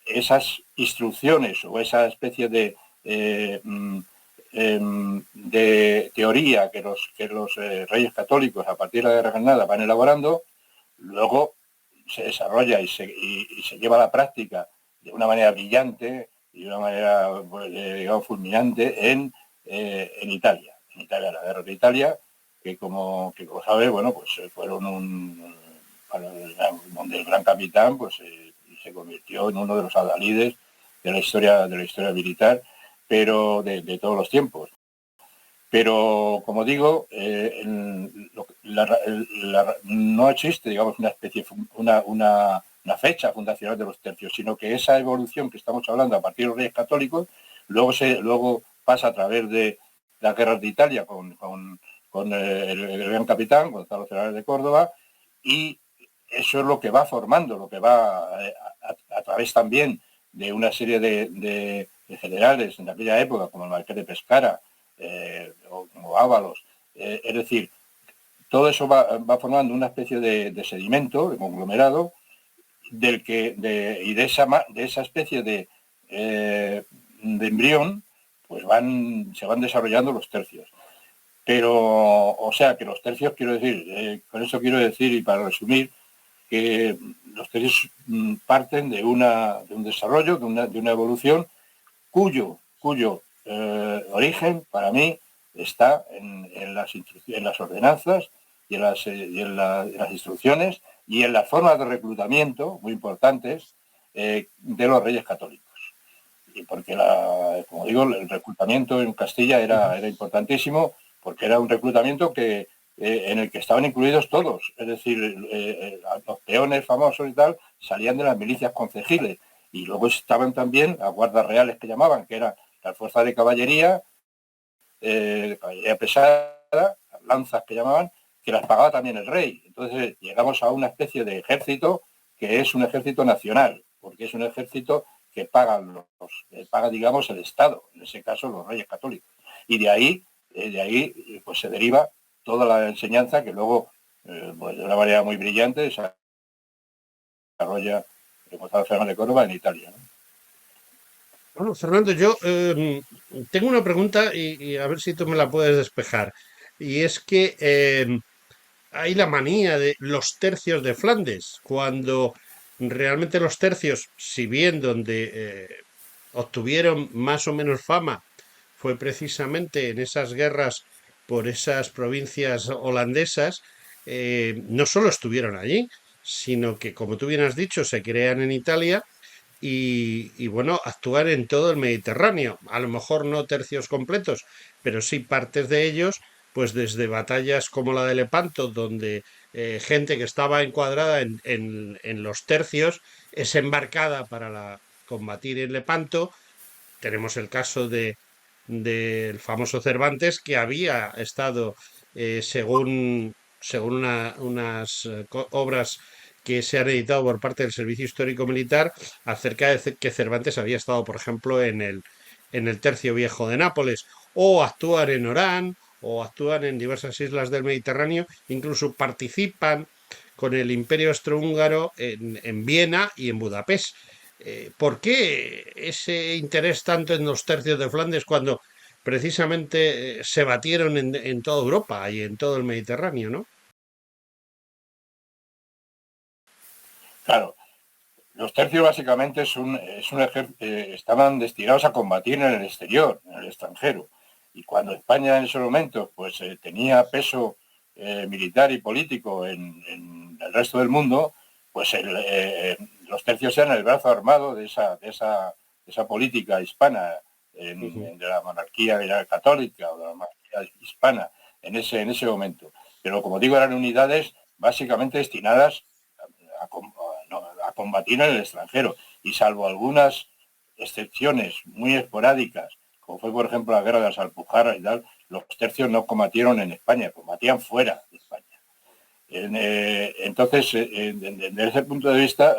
esas instrucciones o esa especie de teoría que los reyes católicos a partir de la guerra de Granada van elaborando, luego se desarrolla y se lleva a la práctica de una manera brillante y de una manera, digamos, fulminante en Italia. En Italia, la guerra de Italia, que como sabe, bueno, pues fueron donde el gran capitán pues se convirtió en uno de los adalides de la historia militar, pero de todos los tiempos. Pero, como digo, no existe, digamos, una fecha fundacional de los tercios, sino que esa evolución que estamos hablando a partir de los reyes católicos, luego pasa a través de las guerras de Italia con el gran capitán, Gonzalo Fernández de Córdoba, y eso es lo que va formando, lo que va a través también de una serie de generales en aquella época, como el Marqués de Pescara, o Ábalos, es decir, todo eso va formando una especie de sedimento, de conglomerado, y de esa especie de embrión, pues se van desarrollando los tercios. Pero, o sea, que los tercios, quiero decir, con eso quiero decir, y para resumir, que los tercios parten de un desarrollo, de una evolución cuyo origen, para mí, está en las ordenanzas y en las instrucciones y en las formas de reclutamiento, muy importantes, de los reyes católicos. Y porque, como digo, el reclutamiento en Castilla era importantísimo, porque era un reclutamiento en el que estaban incluidos todos. Es decir, los peones famosos y tal salían de las milicias concejiles. Y luego estaban también las guardas reales que llamaban, que eran las fuerzas de caballería pesada, las lanzas que llamaban, que las pagaba también el rey. Entonces llegamos a una especie de ejército que es un ejército nacional, porque es un ejército que paga, digamos, el Estado, en ese caso los reyes católicos. Y de ahí pues se deriva toda la enseñanza que luego, pues de una manera muy brillante, desarrolla Gonzalo Fernández de Córdoba en Italia, ¿no? Bueno, Fernando, yo tengo una pregunta y a ver si tú me la puedes despejar. Y es que hay la manía de los tercios de Flandes, cuando realmente los tercios, si bien donde obtuvieron más o menos fama fue precisamente en esas guerras por esas provincias holandesas, no solo estuvieron allí, sino que, como tú bien has dicho, se crean en Italia bueno, actúan en todo el Mediterráneo. A lo mejor no tercios completos, pero sí partes de ellos, pues desde batallas como la de Lepanto, donde gente que estaba encuadrada en los tercios es embarcada para combatir en Lepanto. Tenemos el caso del famoso Cervantes, que había estado, según unas obras que se han editado por parte del Servicio Histórico Militar acerca de que Cervantes había estado, por ejemplo, en el Tercio Viejo de Nápoles, o actúan en Orán, o actúan en diversas islas del Mediterráneo, incluso participan con el Imperio Austrohúngaro en Viena y en Budapest. ¿Por qué ese interés tanto en los tercios de Flandes cuando precisamente se batieron en toda Europa y en todo el Mediterráneo, ¿no? Claro, los tercios básicamente estaban destinados a combatir en el exterior, en el extranjero. Y cuando España en ese momento pues, tenía peso militar y político en el resto del mundo, pues los tercios eran el brazo armado de esa política hispana, Ujú. de la monarquía católica o de la monarquía hispana en ese momento. Pero como digo, eran unidades básicamente destinadas a combatir en el extranjero. Y salvo algunas excepciones muy esporádicas, como fue por ejemplo la guerra de las Alpujarras y tal, los tercios no combatieron en España, combatían fuera de España. Entonces, desde ese punto de vista,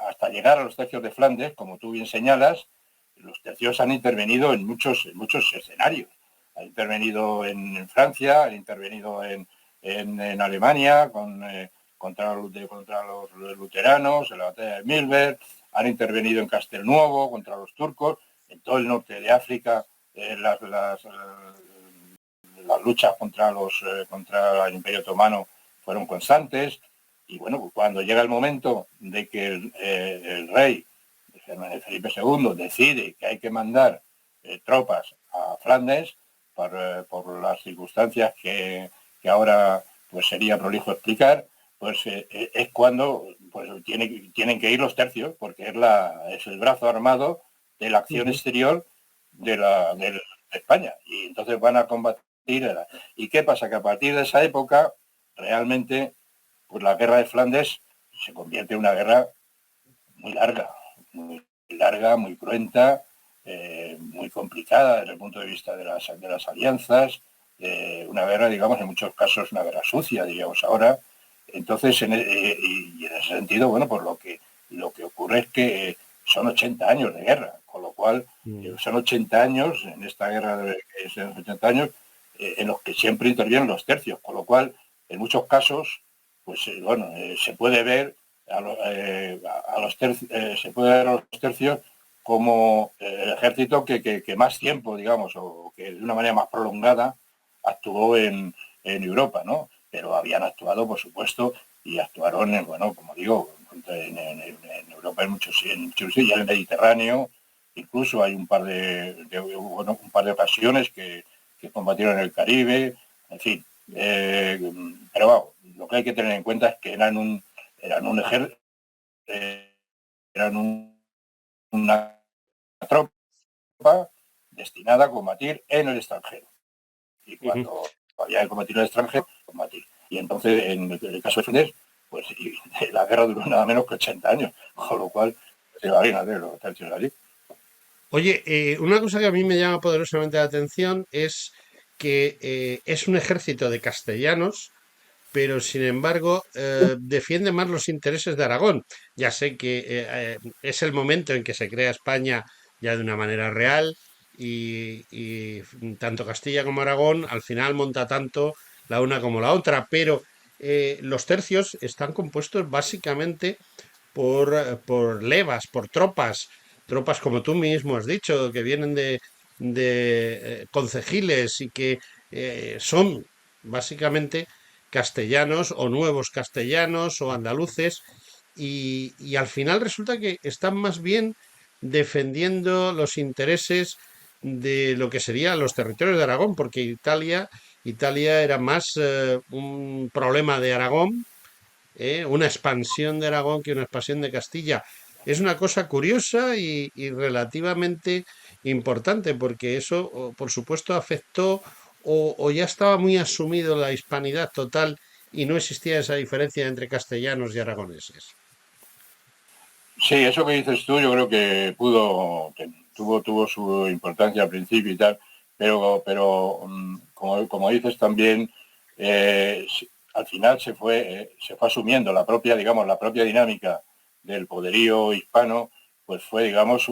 hasta llegar a los tercios de Flandes, como tú bien señalas, los tercios han intervenido en muchos escenarios. Han intervenido en Francia, han intervenido en Alemania contra los luteranos, en la batalla de Milberg, han intervenido en Castelnuovo contra los turcos, en todo el norte de África, las luchas contra el Imperio Otomano fueron constantes. Y bueno, cuando llega el momento de que el rey Felipe II decide que hay que mandar tropas a Flandes por las circunstancias que ahora pues sería prolijo explicar, pues es cuando pues tienen que ir los tercios, porque es el brazo armado de la acción Ujú. exterior de España. Y entonces van a combatir. ¿Y qué pasa? Que a partir de esa época, realmente, pues la guerra de Flandes se convierte en una guerra muy larga, muy cruenta, muy complicada desde el punto de vista de las alianzas, una guerra, digamos, en muchos casos una guerra sucia, diríamos ahora. Entonces, y en ese sentido, bueno, pues lo que ocurre es que son 80 años de guerra, con lo cual Mm. son 80 años, en esta guerra de 80 años, en los que siempre intervienen los tercios, con lo cual, en muchos casos, pues bueno, se puede ver se puede ver a los tercios como el ejército que más tiempo, digamos, o que de una manera más prolongada actuó en Europa, ¿no? Pero habían actuado, por supuesto, y actuaron, bueno, como digo, en Europa en muchos sitios, y en el Mediterráneo, incluso hay un par de ocasiones que combatieron en el Caribe, en fin. Pero vamos, lo que hay que tener en cuenta es que eran un ejército, eran una tropa destinada a combatir en el extranjero. Y Ujú. cuando había que combatir en el extranjero, combatir. Y entonces, en el caso de Flandes, pues la guerra duró nada menos que 80 años, con lo cual, se imagínate los tercios allí. Oye, una cosa que a mí me llama poderosamente la atención es que es un ejército de castellanos, pero sin embargo defiende más los intereses de Aragón. Ya sé que es el momento en que se crea España ya de una manera real y tanto Castilla como Aragón al final monta tanto la una como la otra, pero los tercios están compuestos básicamente por levas, por tropas, tropas como tú mismo has dicho, que vienen de concejiles y que son básicamente castellanos o nuevos castellanos o andaluces y al final resulta que están más bien defendiendo los intereses de lo que serían los territorios de Aragón, porque Italia era más un problema de Aragón, una expansión de Aragón que una expansión de Castilla. Es una cosa curiosa y relativamente importante, porque eso, por supuesto, afectó o ya estaba muy asumido la hispanidad total y no existía esa diferencia entre castellanos y aragoneses. Sí, eso que dices tú, yo creo que tuvo su importancia al principio y tal, pero como dices también, al final se fue asumiendo la propia, digamos, la propia dinámica del poderío hispano, pues fue, digamos,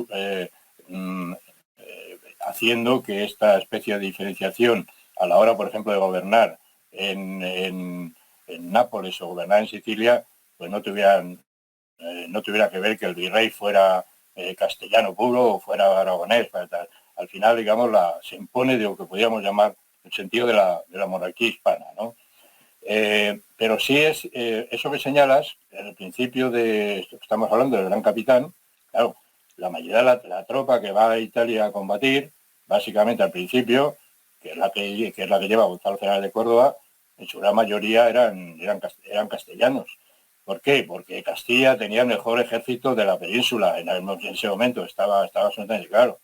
haciendo que esta especie de diferenciación a la hora, por ejemplo, de gobernar en Nápoles o gobernar en Sicilia, pues no tuviera que ver que el virrey fuera castellano puro o fuera aragonés. Al final, digamos, se impone de lo que podríamos llamar el sentido de la monarquía hispana, ¿no? Pero sí es eso que señalas, en el principio de esto que estamos hablando del Gran Capitán, claro, la mayoría de la tropa que va a Italia a combatir, básicamente al principio, que es la que lleva Gonzalo Fernández de Córdoba, en su gran mayoría eran castellanos. ¿Por qué? Porque Castilla tenía el mejor ejército de la península en ese momento, estaba absolutamente claro.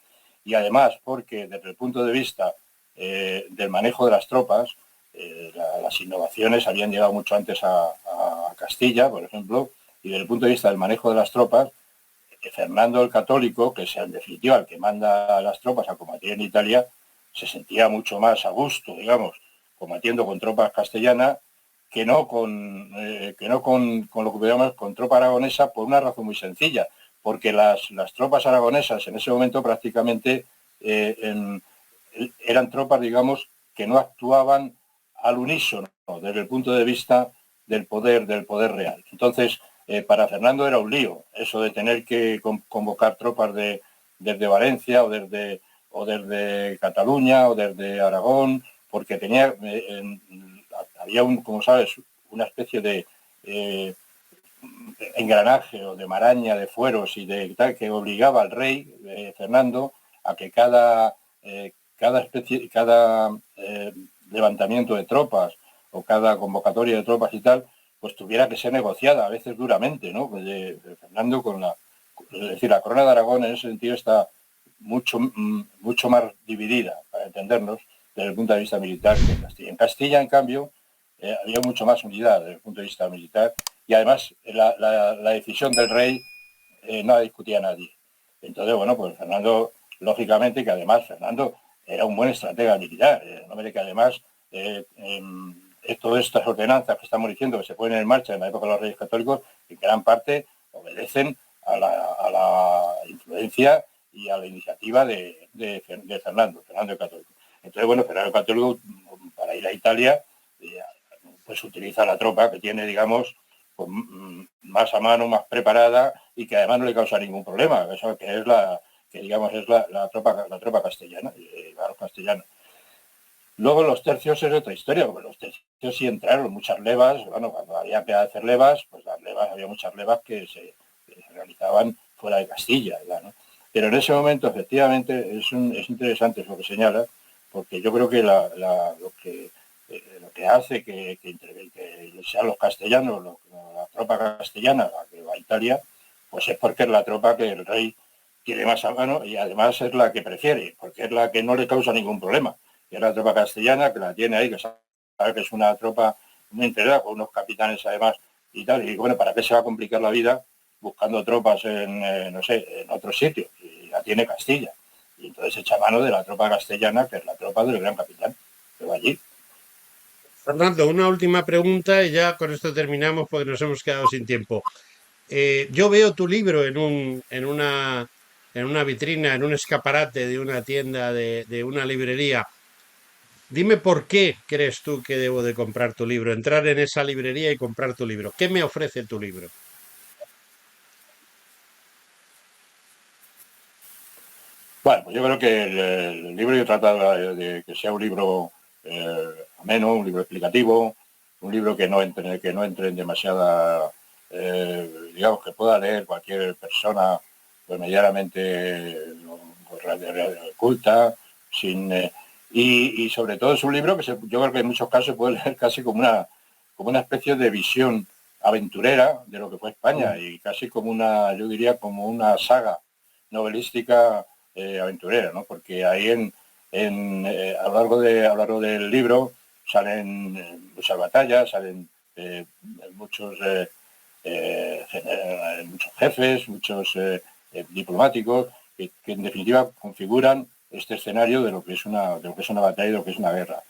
Y además porque desde el punto de vista del manejo de las tropas, las innovaciones habían llegado mucho antes a Castilla, por ejemplo, y desde el punto de vista del manejo de las tropas, Fernando el Católico, que es en definitiva el que manda a las tropas a combatir en Italia, se sentía mucho más a gusto, digamos, combatiendo con tropas castellanas que no con lo que podríamos con tropa aragonesa, por una razón muy sencilla, porque las tropas aragonesas en ese momento prácticamente eran tropas, digamos, que no actuaban al unísono, ¿no?, desde el punto de vista del poder real. Entonces, para Fernando era un lío eso de tener que convocar tropas desde Valencia o desde Cataluña o desde Aragón, porque había como sabes, una especie de engranaje o de maraña de fueros y de tal que obligaba al rey Fernando a que cada levantamiento de tropas o cada convocatoria de tropas y tal, pues tuviera que ser negociada, a veces duramente, ¿no? Fernando es decir, la corona de Aragón en ese sentido está mucho más dividida, para entendernos, desde el punto de vista militar que en Castilla. En Castilla, en cambio, había mucho más unidad desde el punto de vista militar y además la decisión del rey no la discutía nadie. Entonces, bueno, pues Fernando, lógicamente, que además Fernando era un buen estratega militar, no me que además todas estas ordenanzas que estamos diciendo que se ponen en marcha en la época de los Reyes Católicos, en gran parte obedecen a la influencia y a la iniciativa de Fernando el Católico. Entonces, bueno, Fernando el Católico, para ir a Italia, pues utiliza la tropa que tiene, digamos, pues, más a mano, más preparada y que además no le causa ningún problema, eso que es la tropa castellana, los castellanos. Luego los tercios es otra historia, porque los tercios sí entraron muchas levas, bueno, cuando había que hacer levas, pues había muchas levas que se realizaban fuera de Castilla, ¿no? Pero en ese momento, efectivamente, es interesante eso que señala, porque yo creo que lo que hace que sean los castellanos, la tropa castellana, la que va a Italia, pues es porque es la tropa que el rey tiene más a mano y además es la que prefiere, porque es la que no le causa ningún problema. Y es la tropa castellana que la tiene ahí, que sabe que es una tropa muy integrada, con unos capitanes además y tal. Y bueno, ¿para qué se va a complicar la vida buscando tropas en otros sitios? Y la tiene Castilla. Y entonces echa mano de la tropa castellana, que es la tropa del gran capitán, que va allí. Fernando, una última pregunta y ya con esto terminamos porque nos hemos quedado sin tiempo. Yo veo tu libro en una vitrina, en un escaparate de una tienda, de una librería. Dime por qué crees tú que debo de comprar tu libro, entrar en esa librería y comprar tu libro. ¿Qué me ofrece tu libro? Bueno, pues yo creo que el libro yo trato de que sea un libro ameno, un libro explicativo, un libro que no entre en demasiada, digamos, que pueda leer cualquier persona pues medianamente culta, y sobre todo es un libro que yo creo que en muchos casos se puede leer casi como una especie de visión aventurera de lo que fue España y casi yo diría como una saga novelística aventurera, ¿no? Porque ahí a lo largo del libro salen muchas batallas, salen muchos jefes, muchos diplomáticos que en definitiva configuran este escenario de lo que es una batalla y de lo que es una guerra.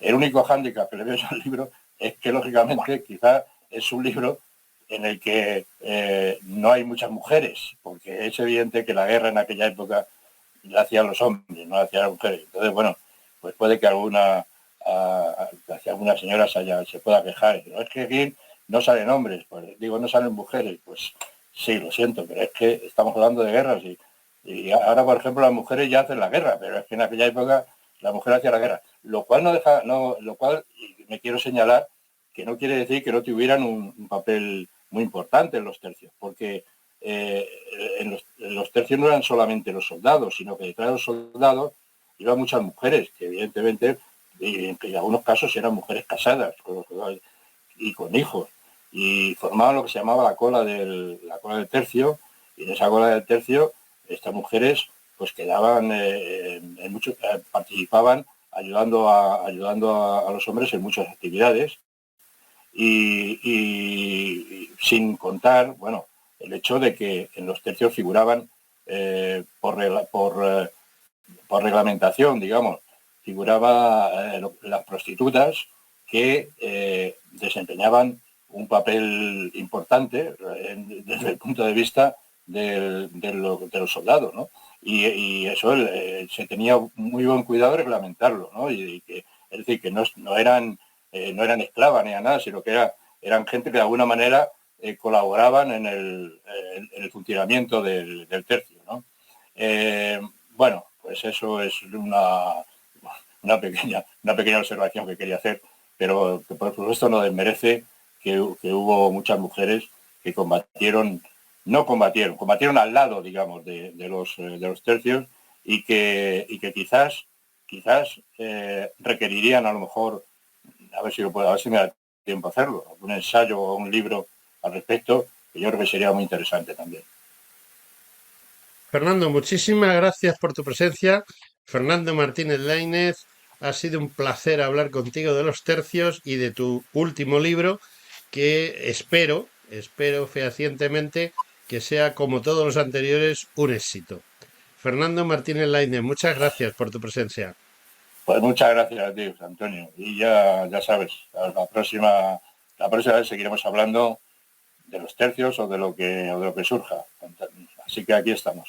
El único hándicap que le veo al libro es que lógicamente quizá es un libro en el que no hay muchas mujeres, porque es evidente que la guerra en aquella época la hacían los hombres, no la hacían las mujeres. Entonces, bueno, pues puede que alguna señora se pueda quejar. No es que aquí no salen hombres, pues digo, no salen mujeres. Pues sí, lo siento, pero es que estamos hablando de guerras y ahora, por ejemplo, las mujeres ya hacen la guerra, pero es que en aquella época la mujer hacía la guerra. Lo cual no deja, no, lo cual y me quiero señalar que no quiere decir que no tuvieran un papel muy importante en los tercios, porque en los tercios no eran solamente los soldados, sino que detrás de los soldados iban muchas mujeres, que evidentemente en algunos casos eran mujeres casadas y con hijos, y formaban lo que se llamaba la cola del tercio, y en esa cola del tercio estas mujeres pues quedaban participaban ayudando a los hombres en muchas actividades y sin contar, bueno, el hecho de que en los tercios figuraban por reglamentación, digamos, figuraba las prostitutas que desempeñaban un papel importante desde el punto de vista de los soldados, ¿no? Y eso se tenía muy buen cuidado de reglamentarlo, ¿no? Es decir, que no eran esclavas ni nada, sino que eran gente que de alguna manera colaboraban en el funcionamiento del tercio, ¿no? Bueno, pues eso es una pequeña observación que quería hacer, pero que por supuesto no desmerece que hubo muchas mujeres que combatieron al lado, digamos, de los tercios y que quizás requerirían a lo mejor, a ver si me da tiempo a hacerlo, un ensayo o un libro al respecto, que yo creo que sería muy interesante también. Fernando, muchísimas gracias por tu presencia. Fernando Martínez Lainez, ha sido un placer hablar contigo de los tercios y de tu último libro, que espero fehacientemente que sea, como todos los anteriores, un éxito. Fernando Martínez Lainez, muchas gracias por tu presencia. Pues muchas gracias a ti, Antonio. Y ya sabes, la próxima vez seguiremos hablando de los tercios o de lo que surja. Así que aquí estamos.